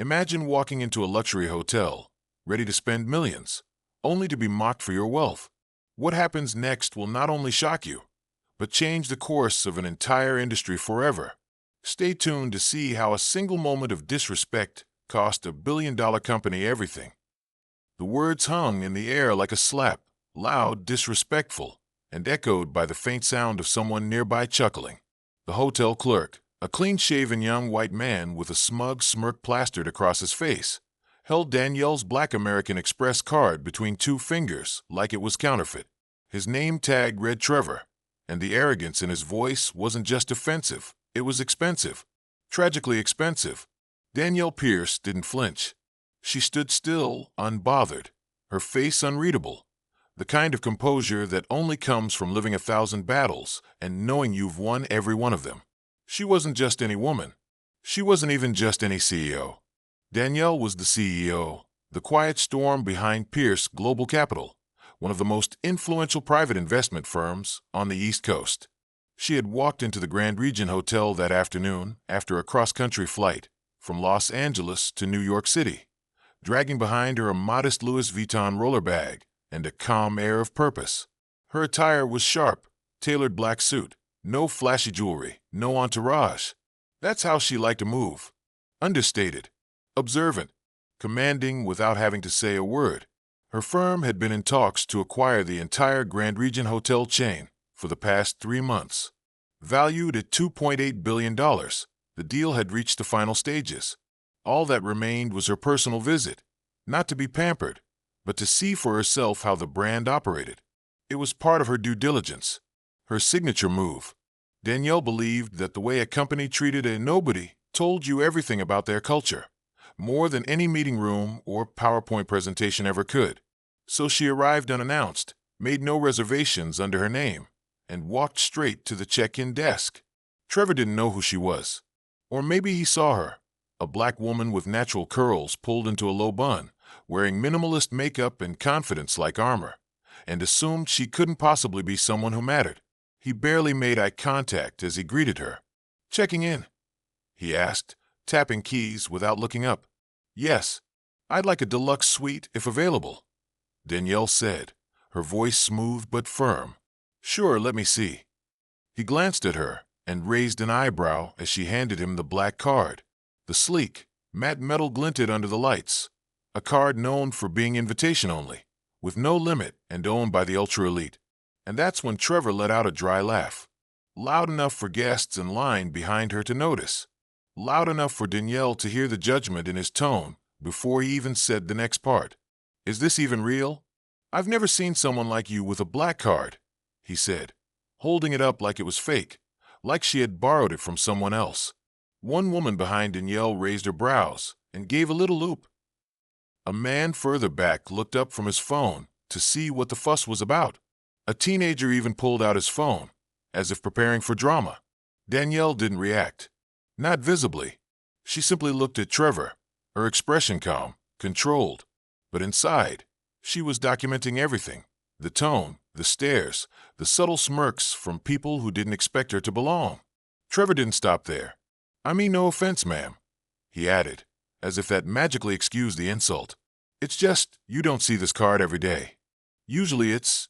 Imagine walking into a luxury hotel, ready to spend millions, only to be mocked for your wealth. What happens next will not only shock you, but change the course of an entire industry forever. Stay tuned to see how a single moment of disrespect cost a billion-dollar company everything. The words hung in the air like a slap, loud, disrespectful, and echoed by the faint sound of someone nearby chuckling. The hotel clerk, a clean-shaven young white man with a smug smirk plastered across his face, held Danielle's Black American Express card between two fingers like it was counterfeit. His name tag read Trevor, and the arrogance in his voice wasn't just offensive, it was expensive. Tragically expensive. Danielle Pierce didn't flinch. She stood still, unbothered, her face unreadable, the kind of composure that only comes from living 1,000 battles and knowing you've won every one of them. She wasn't just any woman. She wasn't even just any CEO. Danielle was the CEO, the quiet storm behind Pierce Global Capital, one of the most influential private investment firms on the East Coast. She had walked into the Grand Region Hotel that afternoon after a cross-country flight from Los Angeles to New York City, dragging behind her a modest Louis Vuitton roller bag and a calm air of purpose. Her attire was sharp, tailored black suit, no flashy jewelry, no entourage. That's how she liked to move. Understated, observant, commanding without having to say a word. Her firm had been in talks to acquire the entire Grand Region hotel chain for the past 3 months. Valued at $2.8 billion, the deal had reached the final stages. All that remained was her personal visit, not to be pampered, but to see for herself how the brand operated. It was part of her due diligence, her signature move. Danielle believed that the way a company treated a nobody told you everything about their culture, more than any meeting room or PowerPoint presentation ever could. So she arrived unannounced, made no reservations under her name, and walked straight to the check-in desk. Trevor didn't know who she was. Or maybe he saw her, a black woman with natural curls pulled into a low bun, wearing minimalist makeup and confidence like armor, and assumed she couldn't possibly be someone who mattered. He barely made eye contact as he greeted her. "Checking in?" he asked, tapping keys without looking up. "Yes, I'd like a deluxe suite if available," Danielle said, her voice smooth but firm. "Sure, let me see." He glanced at her and raised an eyebrow as she handed him the black card. The sleek, matte metal glinted under the lights, a card known for being invitation only, with no limit and owned by the ultra-elite. And that's when Trevor let out a dry laugh, loud enough for guests in line behind her to notice, loud enough for Danielle to hear the judgment in his tone before he even said the next part. "Is this even real? I've never seen someone like you with a black card," he said, holding it up like it was fake, like she had borrowed it from someone else. One woman behind Danielle raised her brows and gave a little loop. A man further back looked up from his phone to see what the fuss was about. A teenager even pulled out his phone, as if preparing for drama. Danielle didn't react. Not visibly. She simply looked at Trevor, her expression calm, controlled. But inside, she was documenting everything. The tone, the stares, the subtle smirks from people who didn't expect her to belong. Trevor didn't stop there. "I mean no offense, ma'am," he added, as if that magically excused the insult. "It's just, you don't see this card every day. Usually it's,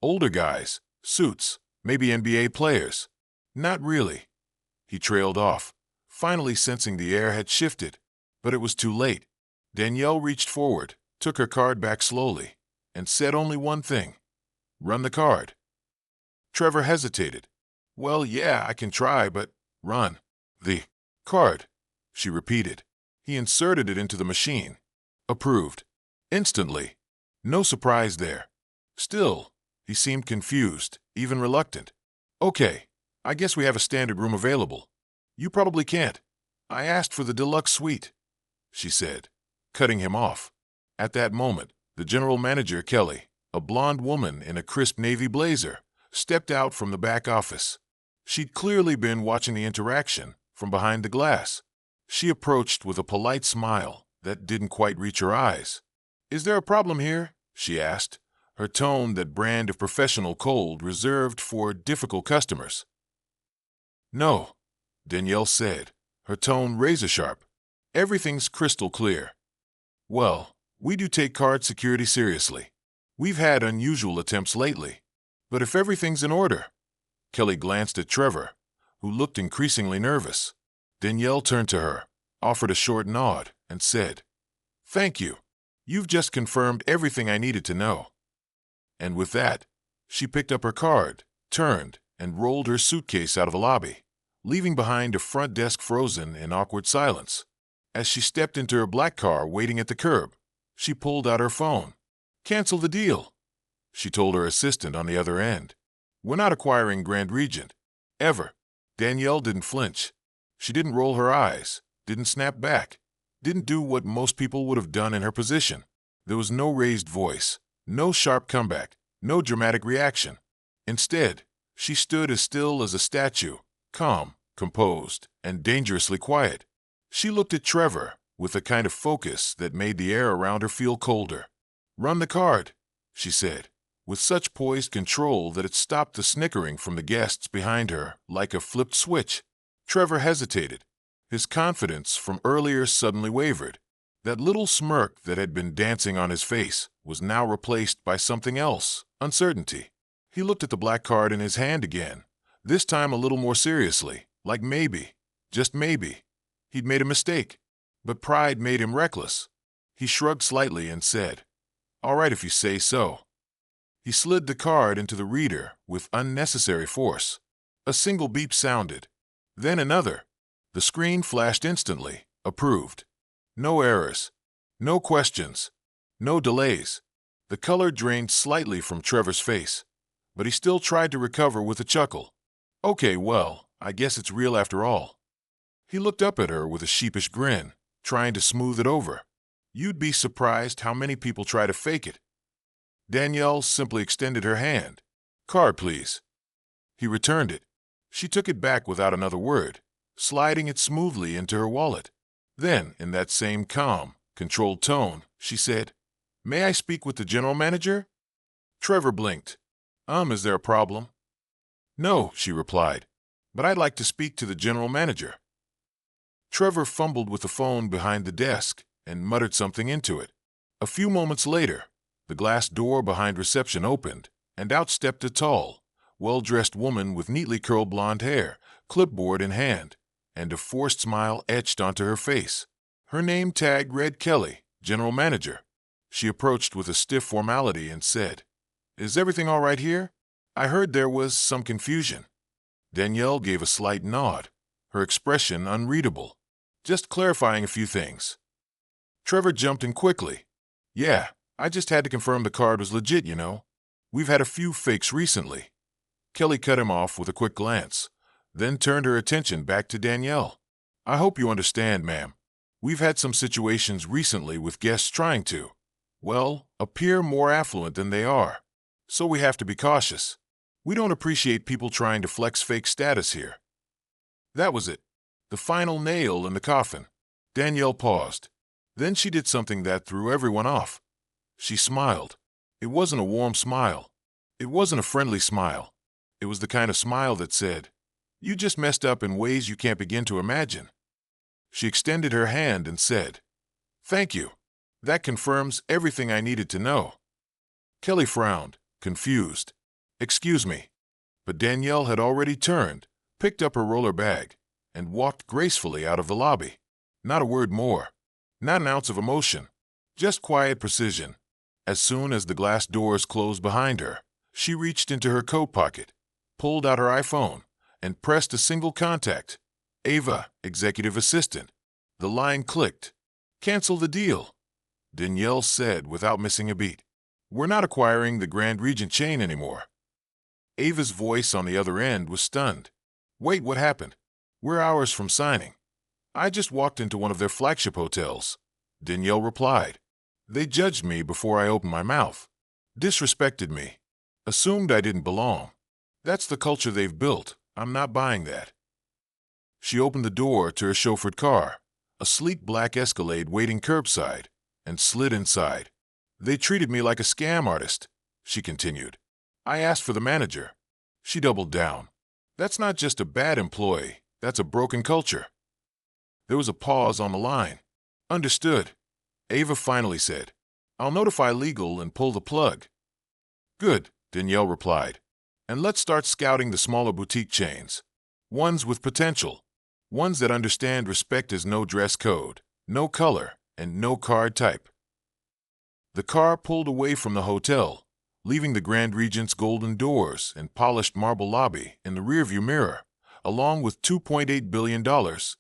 older guys, suits, maybe NBA players." "Not really." He trailed off, finally sensing the air had shifted, but it was too late. Danielle reached forward, took her card back slowly, and said only one thing. "Run the card." Trevor hesitated. "Well, yeah, I can try, but run the card," she repeated. He inserted it into the machine. Approved. Instantly. No surprise there. Still, he seemed confused, even reluctant. "Okay, I guess we have a standard room available. You probably can't. I asked for the deluxe suite," she said, cutting him off. At that moment, the general manager, Kelly, a blonde woman in a crisp navy blazer, stepped out from the back office. She'd clearly been watching the interaction from behind the glass. She approached with a polite smile that didn't quite reach her eyes. "Is there a problem here?" she asked, her tone that brand of professional cold reserved for difficult customers. "No," Danielle said, her tone razor-sharp. Everything's crystal clear. Well, we do take card security seriously. We've had unusual attempts lately. But if everything's in order. Kelly glanced at Trevor, who looked increasingly nervous. Danielle turned to her, offered a short nod, and said, "Thank you. You've just confirmed everything I needed to know." And with that, she picked up her card, turned, and rolled her suitcase out of the lobby, leaving behind a front desk frozen in awkward silence. As she stepped into her black car waiting at the curb, she pulled out her phone. "Cancel the deal," she told her assistant on the other end. "We're not acquiring Grand Regent. Ever." Danielle didn't flinch. She didn't roll her eyes, didn't snap back, didn't do what most people would have done in her position. There was no raised voice, no sharp comeback, no dramatic reaction. Instead, she stood as still as a statue, calm, composed, and dangerously quiet. She looked at Trevor with a kind of focus that made the air around her feel colder. "Run the card," she said, with such poised control that it stopped the snickering from the guests behind her like a flipped switch. Trevor hesitated. His confidence from earlier suddenly wavered. That little smirk that had been dancing on his face was now replaced by something else, uncertainty. He looked at the black card in his hand again, this time a little more seriously, like maybe, just maybe, he'd made a mistake. But pride made him reckless. He shrugged slightly and said, "All right if you say so." He slid the card into the reader with unnecessary force. A single beep sounded. Then another. The screen flashed instantly, approved. No errors. No questions. No delays. The color drained slightly from Trevor's face, but he still tried to recover with a chuckle. "Okay, well, I guess it's real after all." He looked up at her with a sheepish grin, trying to smooth it over. "You'd be surprised how many people try to fake it." Danielle simply extended her hand. "Card, please." He returned it. She took it back without another word, sliding it smoothly into her wallet. Then, in that same calm, controlled tone, she said, "May I speak with the general manager?" Trevor blinked. Is there a problem?" "No," she replied, "but I'd like to speak to the general manager." Trevor fumbled with the phone behind the desk and muttered something into it. A few moments later, the glass door behind reception opened, and out stepped a tall, well-dressed woman with neatly curled blonde hair, clipboard in hand, and a forced smile etched onto her face. Her name tag read Kelly, General Manager. She approached with a stiff formality and said, "Is everything all right here? I heard there was some confusion." Danielle gave a slight nod, her expression unreadable. "Just clarifying a few things." Trevor jumped in quickly. "Yeah, I just had to confirm the card was legit, you know. We've had a few fakes recently." Kelly cut him off with a quick glance, then turned her attention back to Danielle. "I hope you understand, ma'am. We've had some situations recently with guests trying to, well, appear more affluent than they are. So we have to be cautious. We don't appreciate people trying to flex fake status here." That was it. The final nail in the coffin. Danielle paused. Then she did something that threw everyone off. She smiled. It wasn't a warm smile. It wasn't a friendly smile. It was the kind of smile that said, "You just messed up in ways you can't begin to imagine." She extended her hand and said, "Thank you. That confirms everything I needed to know." Kelly frowned, confused. "Excuse me." But Danielle had already turned, picked up her roller bag, and walked gracefully out of the lobby. Not a word more. Not an ounce of emotion. Just quiet precision. As soon as the glass doors closed behind her, she reached into her coat pocket, pulled out her iPhone, and pressed a single contact. "Ava, executive assistant." The line clicked. "Cancel the deal," Danielle said without missing a beat. "We're not acquiring the Grand Regent chain anymore." Ava's voice on the other end was stunned. "Wait, what happened? We're hours from signing." "I just walked into one of their flagship hotels," Danielle replied. "They judged me before I opened my mouth. Disrespected me. Assumed I didn't belong. That's the culture they've built. I'm not buying that." She opened the door to her chauffeured car, a sleek black Escalade waiting curbside, and slid inside. "They treated me like a scam artist," she continued. "I asked for the manager." She doubled down. "That's not just a bad employee, that's a broken culture." There was a pause on the line. Understood, Ava finally said. I'll notify legal and pull the plug. Good, Danielle replied. And let's start scouting the smaller boutique chains. Ones with potential. Ones that understand respect as no dress code, no color, and no card type. The car pulled away from the hotel, leaving the Grand Regent's golden doors and polished marble lobby in the rearview mirror, along with $2.8 billion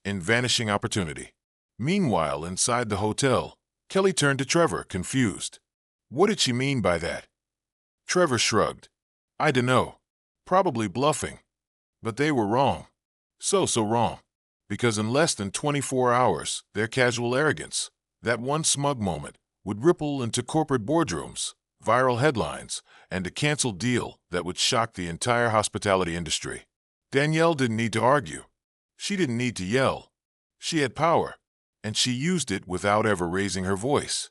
in vanishing opportunity. Meanwhile, inside the hotel, Kelly turned to Trevor, confused. What did she mean by that? Trevor shrugged. I dunno. Probably bluffing. But they were wrong. So wrong. Because in less than 24 hours, their casual arrogance, that one smug moment, would ripple into corporate boardrooms, viral headlines, and a canceled deal that would shock the entire hospitality industry. Danielle didn't need to argue. She didn't need to yell. She had power, and she used it without ever raising her voice.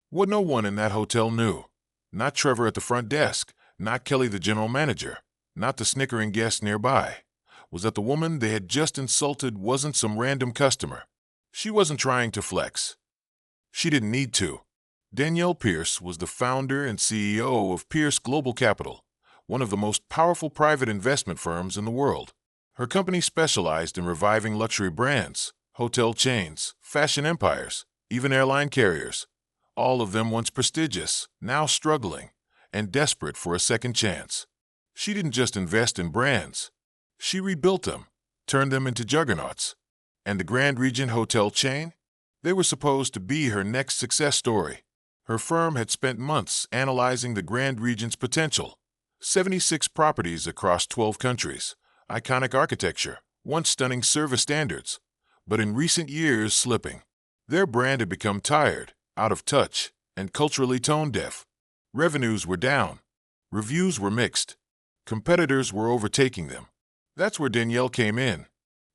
What no one in that hotel knew, not Trevor at the front desk, not Kelly the general manager, not the snickering guests nearby, was that the woman they had just insulted wasn't some random customer. She wasn't trying to flex. She didn't need to. Danielle Pierce was the founder and CEO of Pierce Global Capital, one of the most powerful private investment firms in the world. Her company specialized in reviving luxury brands, hotel chains, fashion empires, even airline carriers, all of them once prestigious, now struggling, and desperate for a second chance. She didn't just invest in brands. She rebuilt them, turned them into juggernauts. And the Grand Regent hotel chain? They were supposed to be her next success story. Her firm had spent months analyzing the Grand Regent's potential. 76 properties across 12 countries, iconic architecture, once stunning service standards, but in recent years slipping. Their brand had become tired, out of touch, and culturally tone-deaf. Revenues were down. Reviews were mixed. Competitors were overtaking them. That's where Danielle came in.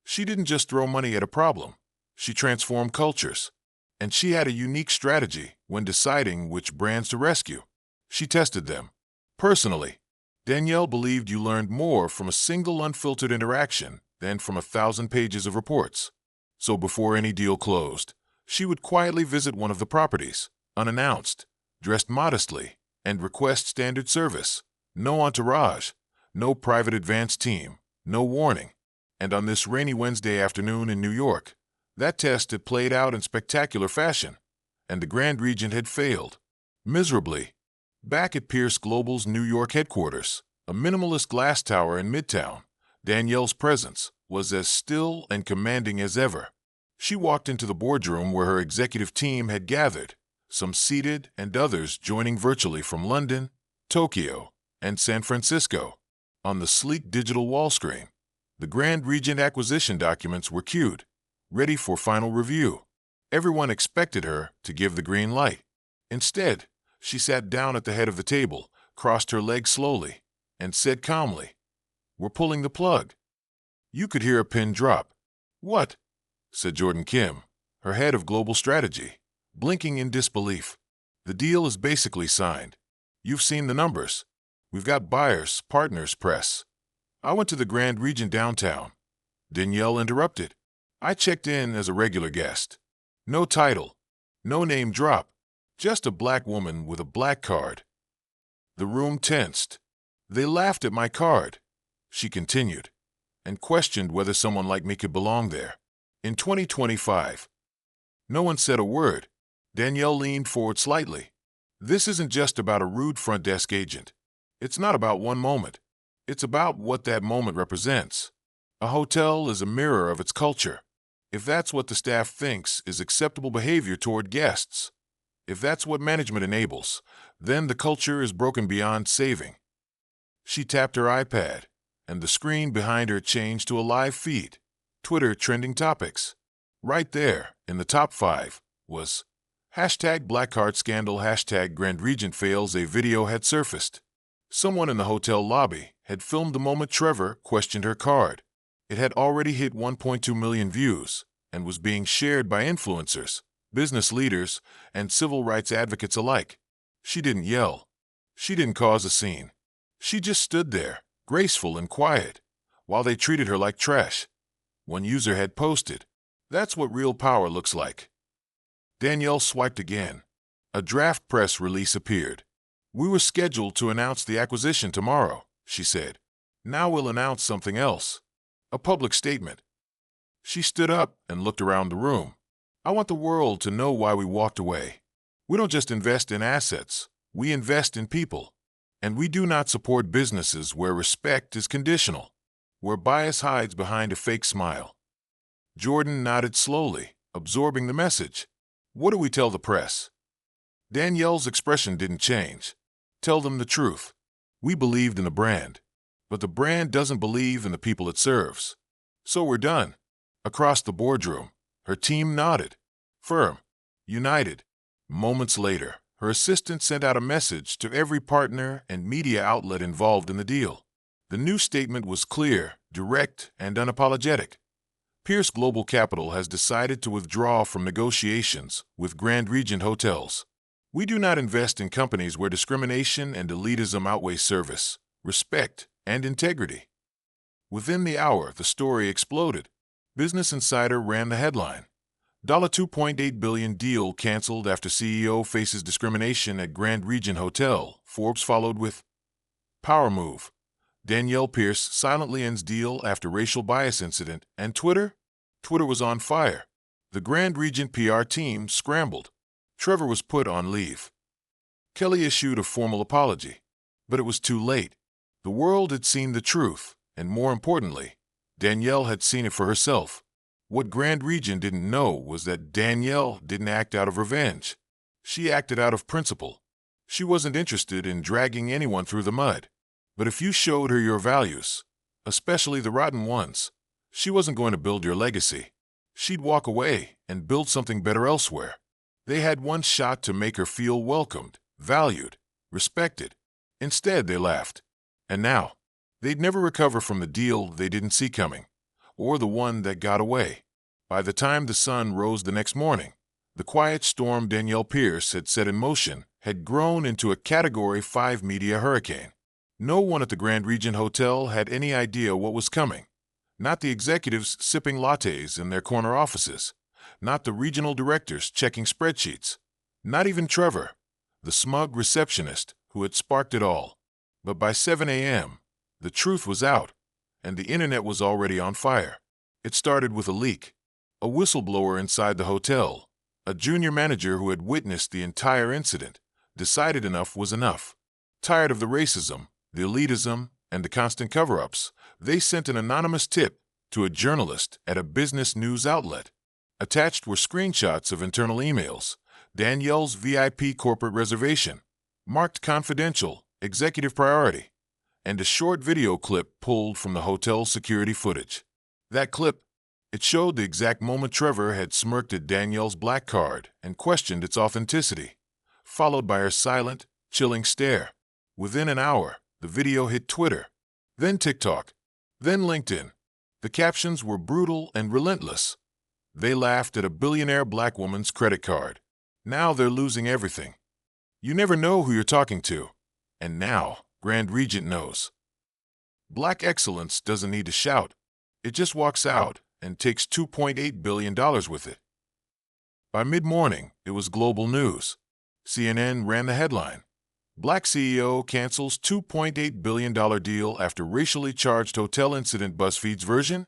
She didn't just throw money at a problem. She transformed cultures. And she had a unique strategy when deciding which brands to rescue. She tested them. Personally, Danielle believed you learned more from a single unfiltered interaction than from 1,000 pages of reports. So before any deal closed, she would quietly visit one of the properties, unannounced, dressed modestly, and request standard service. No entourage, no private advance team, no warning. And on this rainy Wednesday afternoon in New York, that test had played out in spectacular fashion, and the Grand Regent had failed, miserably. Back at Pierce Global's New York headquarters, a minimalist glass tower in Midtown, Danielle's presence was as still and commanding as ever. She walked into the boardroom where her executive team had gathered, some seated and others joining virtually from London, Tokyo, and San Francisco. On the sleek digital wall screen, the Grand Regent acquisition documents were queued, ready for final review. Everyone expected her to give the green light. Instead, she sat down at the head of the table, crossed her legs slowly, and said calmly, "We're pulling the plug." You could hear a pin drop. "What?" said Jordan Kim, her head of global strategy, blinking in disbelief. "The deal is basically signed. You've seen the numbers. We've got buyers, partners, press." "I went to the Grand Regent downtown," Danielle interrupted. "I checked in as a regular guest. No title, no name drop, just a black woman with a black card." The room tensed. "They laughed at my card," she continued, "and questioned whether someone like me could belong there. In 2025. No one said a word. Danielle leaned forward slightly. "This isn't just about a rude front desk agent. It's not about one moment. It's about what that moment represents. A hotel is a mirror of its culture. If that's what the staff thinks is acceptable behavior toward guests, if that's what management enables, then the culture is broken beyond saving." She tapped her iPad, and the screen behind her changed to a live feed, Twitter trending topics. Right there, in the top 5, was hashtag Black Card Scandal, hashtag Grand Regent Fails. A video had surfaced. Someone in the hotel lobby had filmed the moment Trevor questioned her card. It had already hit 1.2 million views and was being shared by influencers, business leaders, and civil rights advocates alike. She didn't yell. She didn't cause a scene. She just stood there, graceful and quiet, while they treated her like trash. One user had posted, "That's what real power looks like." Danielle swiped again. A draft press release appeared. "We were scheduled to announce the acquisition tomorrow," she said. "Now we'll announce something else. A public statement." She stood up and looked around the room. "I want the world to know why we walked away. We don't just invest in assets, we invest in people. And we do not support businesses where respect is conditional, where bias hides behind a fake smile." Jordan nodded slowly, absorbing the message. "What do we tell the press?" Danielle's expression didn't change. "Tell them the truth. We believed in the brand, but the brand doesn't believe in the people it serves. So we're done." Across the boardroom, her team nodded. Firm. United. Moments later, her assistant sent out a message to every partner and media outlet involved in the deal. The new statement was clear, direct, and unapologetic. Pierce Global Capital has decided to withdraw from negotiations with Grand Regent Hotels. We do not invest in companies where discrimination and elitism outweigh service, respect, and integrity. Within the hour, the story exploded. Business Insider ran the headline. $2.8 billion deal canceled after CEO faces discrimination at Grand Regent Hotel. Forbes followed with power move. Danielle Pierce silently ends deal after racial bias incident. And Twitter? Twitter was on fire. The Grand Regent PR team scrambled. Trevor was put on leave. Kelly issued a formal apology. But it was too late. The world had seen the truth, and more importantly, Danielle had seen it for herself. What Grand Regent didn't know was that Danielle didn't act out of revenge. She acted out of principle. She wasn't interested in dragging anyone through the mud. But if you showed her your values, especially the rotten ones, she wasn't going to build your legacy. She'd walk away and build something better elsewhere. They had one shot to make her feel welcomed, valued, respected. Instead, they laughed. And now, they'd never recover from the deal they didn't see coming, or the one that got away. By the time the sun rose the next morning, the quiet storm Danielle Pierce had set in motion had grown into a Category 5 media hurricane. No one at the Grand Regent Hotel had any idea what was coming. Not the executives sipping lattes in their corner offices. Not the regional directors checking spreadsheets. Not even Trevor, the smug receptionist who had sparked it all. But by 7 a.m., the truth was out, and the internet was already on fire. It started with a leak. A whistleblower inside the hotel, a junior manager who had witnessed the entire incident, decided enough was enough. Tired of the racism, the elitism, and the constant cover-ups, they sent an anonymous tip to a journalist at a business news outlet. Attached were screenshots of internal emails, Danielle's VIP corporate reservation, marked confidential, executive priority, and a short video clip pulled from the hotel security footage. That clip, it showed the exact moment Trevor had smirked at Danielle's black card and questioned its authenticity, followed by her silent, chilling stare. Within an hour, the video hit Twitter, then TikTok, then LinkedIn. The captions were brutal and relentless. They laughed at a billionaire black woman's credit card. Now they're losing everything. You never know who you're talking to. And now, Grand Regent knows. Black excellence doesn't need to shout. It just walks out and takes $2.8 billion with it. By mid-morning, it was global news. CNN ran the headline. Black CEO cancels $2.8 billion deal after racially charged hotel incident. BuzzFeed's version?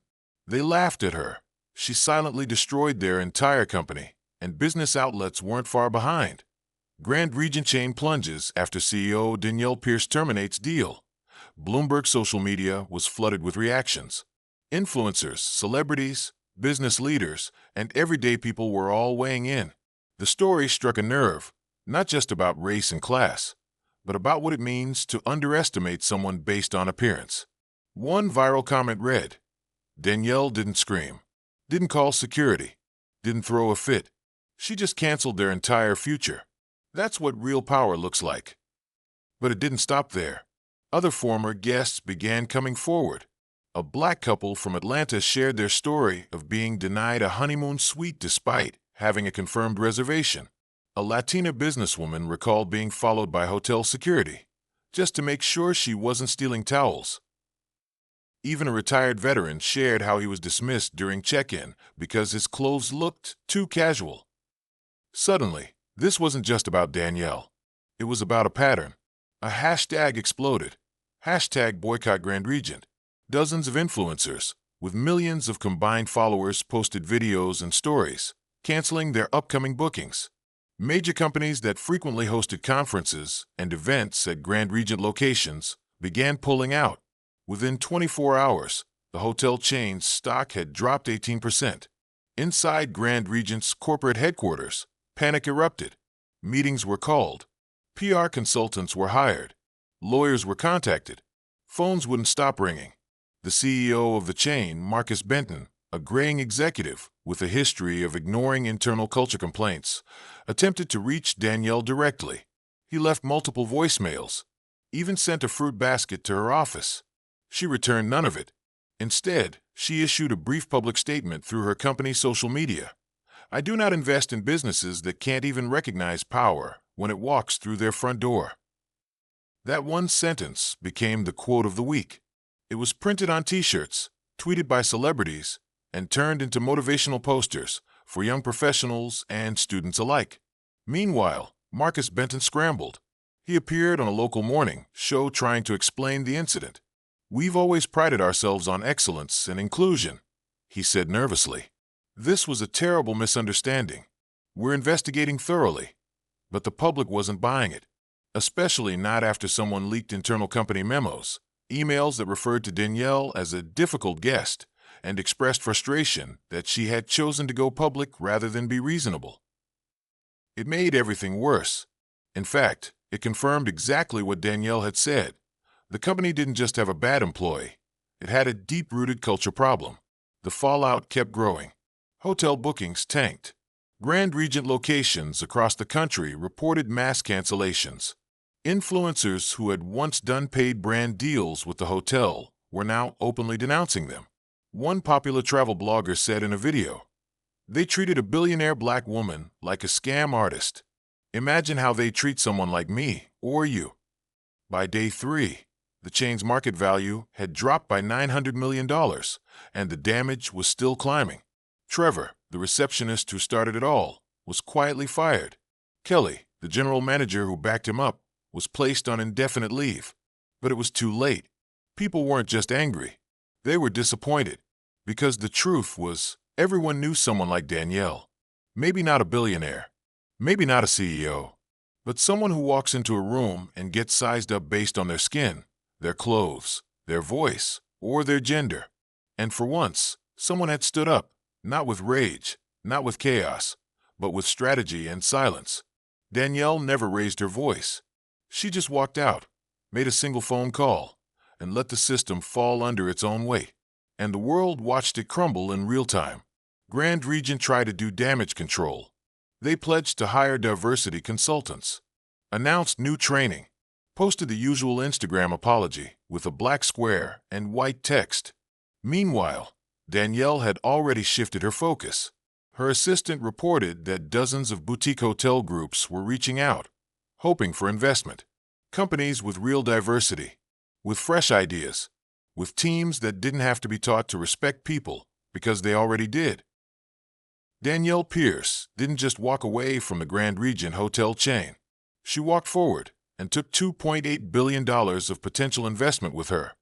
They laughed at her. She silently destroyed their entire company, and business outlets weren't far behind. Grand Regent chain plunges after CEO Danielle Pierce terminates deal. Bloomberg social media was flooded with reactions. Influencers, celebrities, business leaders, and everyday people were all weighing in. The story struck a nerve, not just about race and class, but about what it means to underestimate someone based on appearance. One viral comment read, "Danielle didn't scream, didn't call security, didn't throw a fit. She just canceled their entire future. That's what real power looks like." But it didn't stop there. Other former guests began coming forward. A black couple from Atlanta shared their story of being denied a honeymoon suite despite having a confirmed reservation. A Latina businesswoman recalled being followed by hotel security, just to make sure she wasn't stealing towels. Even a retired veteran shared how he was dismissed during check-in because his clothes looked too casual. Suddenly, this wasn't just about Danielle. It was about a pattern. A hashtag exploded. Hashtag boycott Grand Regent. Dozens of influencers, with millions of combined followers, posted videos and stories, canceling their upcoming bookings. Major companies that frequently hosted conferences and events at Grand Regent locations began pulling out. Within 24 hours, the hotel chain's stock had dropped 18%. Inside Grand Regent's corporate headquarters, panic erupted. Meetings were called. PR consultants were hired. Lawyers were contacted. Phones wouldn't stop ringing. The CEO of the chain, Marcus Benton, a graying executive with a history of ignoring internal culture complaints, attempted to reach Danielle directly. He left multiple voicemails, even sent a fruit basket to her office. She returned none of it. Instead, she issued a brief public statement through her company's social media. "I do not invest in businesses that can't even recognize power when it walks through their front door." That one sentence became the quote of the week. It was printed on T-shirts, tweeted by celebrities, and turned into motivational posters for young professionals and students alike. Meanwhile, Marcus Benton scrambled. He appeared on a local morning show trying to explain the incident. "We've always prided ourselves on excellence and inclusion," he said nervously. "This was a terrible misunderstanding. We're investigating thoroughly." But the public wasn't buying it, especially not after someone leaked internal company memos, emails that referred to Danielle as a difficult guest, and expressed frustration that she had chosen to go public rather than be reasonable. It made everything worse. In fact, it confirmed exactly what Danielle had said. The company didn't just have a bad employee. It had a deep-rooted culture problem. The fallout kept growing. Hotel bookings tanked. Grand Regent locations across the country reported mass cancellations. Influencers who had once done paid brand deals with the hotel were now openly denouncing them. One popular travel blogger said in a video, "They treated a billionaire black woman like a scam artist. Imagine how they treat someone like me or you." By day 3, the chain's market value had dropped by $900 million, and the damage was still climbing. Trevor, the receptionist who started it all, was quietly fired. Kelly, the general manager who backed him up, was placed on indefinite leave. But it was too late. People weren't just angry. They were disappointed. Because the truth was, everyone knew someone like Danielle. Maybe not a billionaire. Maybe not a CEO. But someone who walks into a room and gets sized up based on their skin, their clothes, their voice, or their gender. And for once, someone had stood up, not with rage, not with chaos, but with strategy and silence. Danielle never raised her voice. She just walked out, made a single phone call, and let the system fall under its own weight. And the world watched it crumble in real time. Grand Regent tried to do damage control. They pledged to hire diversity consultants, announced new training, posted the usual Instagram apology with a black square and white text. Meanwhile, Danielle had already shifted her focus. Her assistant reported that dozens of boutique hotel groups were reaching out, hoping for investment. Companies with real diversity, with fresh ideas, with teams that didn't have to be taught to respect people because they already did. Danielle Pierce didn't just walk away from the Grand Regent hotel chain. She walked forward and took $2.8 billion of potential investment with her.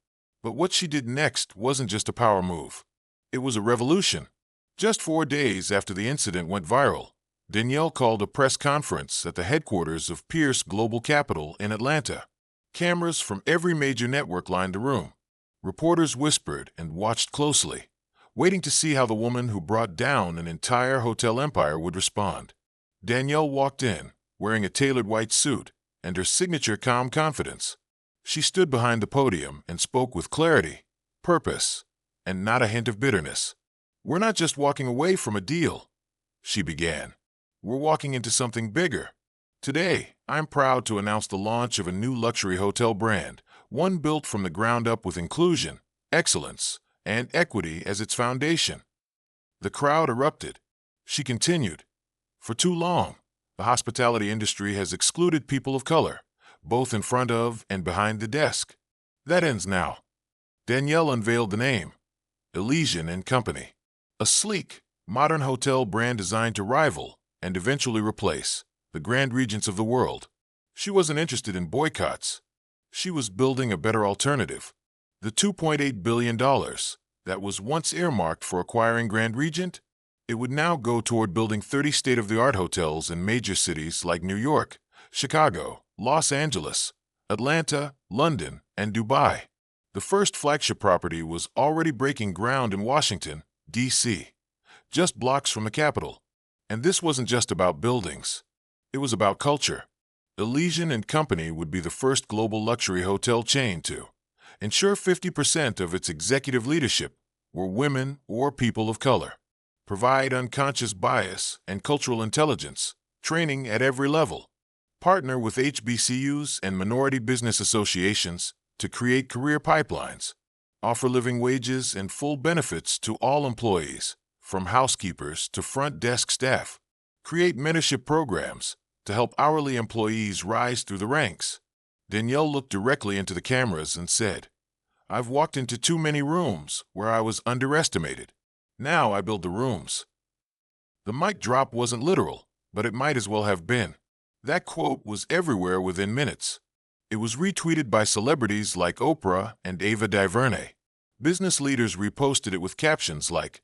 But what she did next wasn't just a power move. It was a revolution. Just 4 days after the incident went viral, Danielle called a press conference at the headquarters of Pierce Global Capital in Atlanta. Cameras from every major network lined the room. Reporters whispered and watched closely, waiting to see how the woman who brought down an entire hotel empire would respond. Danielle walked in, wearing a tailored white suit and her signature calm confidence. She stood behind the podium and spoke with clarity, purpose, and not a hint of bitterness. "We're not just walking away from a deal," she began. "We're walking into something bigger. Today, I'm proud to announce the launch of a new luxury hotel brand, one built from the ground up with inclusion, excellence, and equity as its foundation." The crowd erupted. She continued, "For too long, the hospitality industry has excluded people of color, both in front of and behind the desk. That ends now." Danielle unveiled the name, Elysian & Company, a sleek, modern hotel brand designed to rival and eventually replace the grand regents of the world. She wasn't interested in boycotts. She was building a better alternative. The $2.8 billion that was once earmarked for acquiring Grand Regent, it would now go toward building 30 state-of-the-art hotels in major cities like New York, Chicago, Los Angeles, Atlanta, London, and Dubai. The first flagship property was already breaking ground in Washington, D.C., just blocks from the capital. And this wasn't just about buildings. It was about culture. Elysian and Company would be the first global luxury hotel chain to ensure 50% of its executive leadership were women or people of color, provide unconscious bias and cultural intelligence training at every level, partner with HBCUs and minority business associations to create career pipelines, offer living wages and full benefits to all employees, from housekeepers to front desk staff, create mentorship programs to help hourly employees rise through the ranks. Danielle looked directly into the cameras and said, "I've walked into too many rooms where I was underestimated. Now I build the rooms." The mic drop wasn't literal, but it might as well have been. That quote was everywhere within minutes. It was retweeted by celebrities like Oprah and Ava DuVernay. Business leaders reposted it with captions like,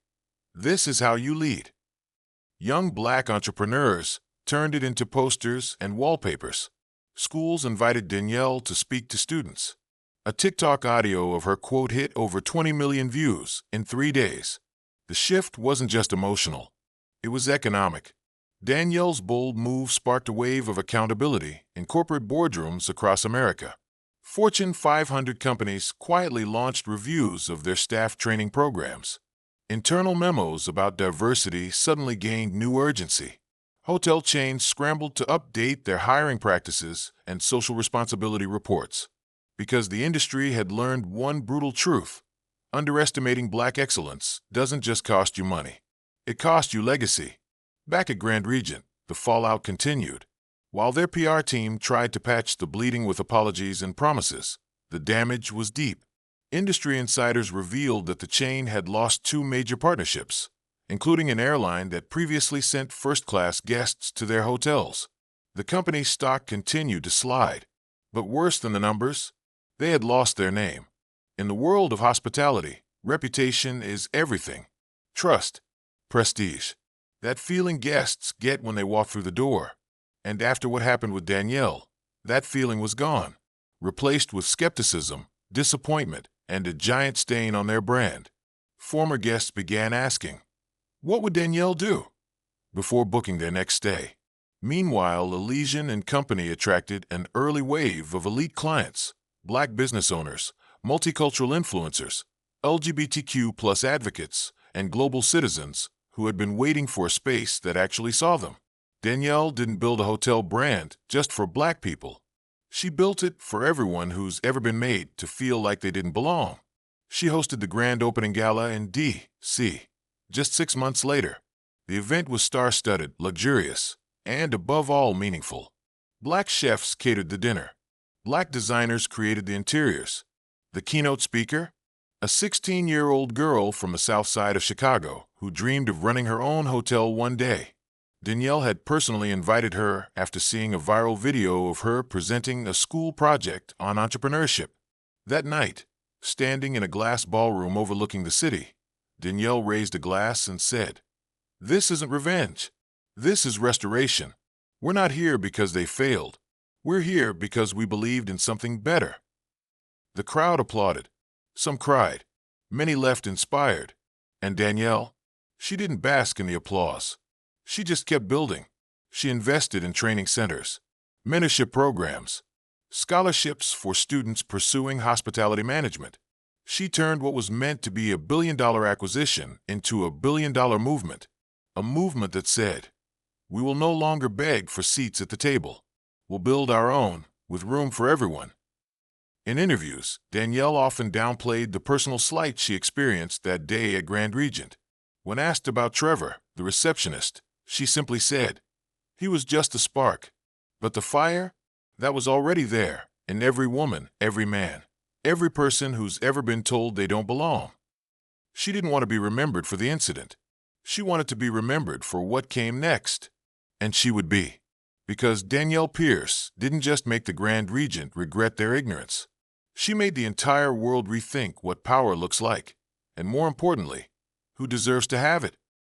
"This is how you lead." Young Black entrepreneurs turned it into posters and wallpapers. Schools invited Danielle to speak to students. A TikTok audio of her quote hit over 20 million views in 3 days. The shift wasn't just emotional. It was economic. Danielle's bold move sparked a wave of accountability in corporate boardrooms across America. Fortune 500 companies quietly launched reviews of their staff training programs. Internal memos about diversity suddenly gained new urgency. Hotel chains scrambled to update their hiring practices and social responsibility reports. Because the industry had learned one brutal truth: underestimating Black excellence doesn't just cost you money. It costs you legacy. Back at Grand Regent, the fallout continued. While their PR team tried to patch the bleeding with apologies and promises, the damage was deep. Industry insiders revealed that the chain had lost 2 major partnerships, including an airline that previously sent first-class guests to their hotels. The company's stock continued to slide. But worse than the numbers, they had lost their name. In the world of hospitality, reputation is everything. Trust, prestige, that feeling guests get when they walk through the door. And after what happened with Danielle, that feeling was gone, replaced with skepticism, disappointment, and a giant stain on their brand. Former guests began asking, what would Danielle do? Before booking their next stay. Meanwhile, Elysian and Company attracted an early wave of elite clients, Black business owners, multicultural influencers, LGBTQ+ advocates, and global citizens who had been waiting for a space that actually saw them. Danielle didn't build a hotel brand just for Black people. She built it for everyone who's ever been made to feel like they didn't belong. She hosted the grand opening gala in D.C. just 6 months later. The event was star-studded, luxurious, and above all meaningful. Black chefs catered the dinner. Black designers created the interiors. The keynote speaker? A 16-year-old girl from the south side of Chicago who dreamed of running her own hotel one day. Danielle had personally invited her after seeing a viral video of her presenting a school project on entrepreneurship. That night, standing in a glass ballroom overlooking the city, Danielle raised a glass and said, "This isn't revenge. This is restoration. We're not here because they failed. We're here because we believed in something better." The crowd applauded. Some cried. Many left inspired. And Danielle? She didn't bask in the applause. She just kept building. She invested in training centers, mentorship programs, scholarships for students pursuing hospitality management. She turned what was meant to be a billion-dollar acquisition into a billion-dollar movement. A movement that said, we will no longer beg for seats at the table. We'll build our own, with room for everyone. In interviews, Danielle often downplayed the personal slight she experienced that day at Grand Regent. When asked about Trevor, the receptionist, she simply said, "He was just a spark." But the fire? That was already there, in every woman, every man, every person who's ever been told they don't belong. She didn't want to be remembered for the incident. She wanted to be remembered for what came next. And she would be. Because Danielle Pierce didn't just make the Grand Regent regret their ignorance. She made the entire world rethink what power looks like, and more importantly, who deserves to have it.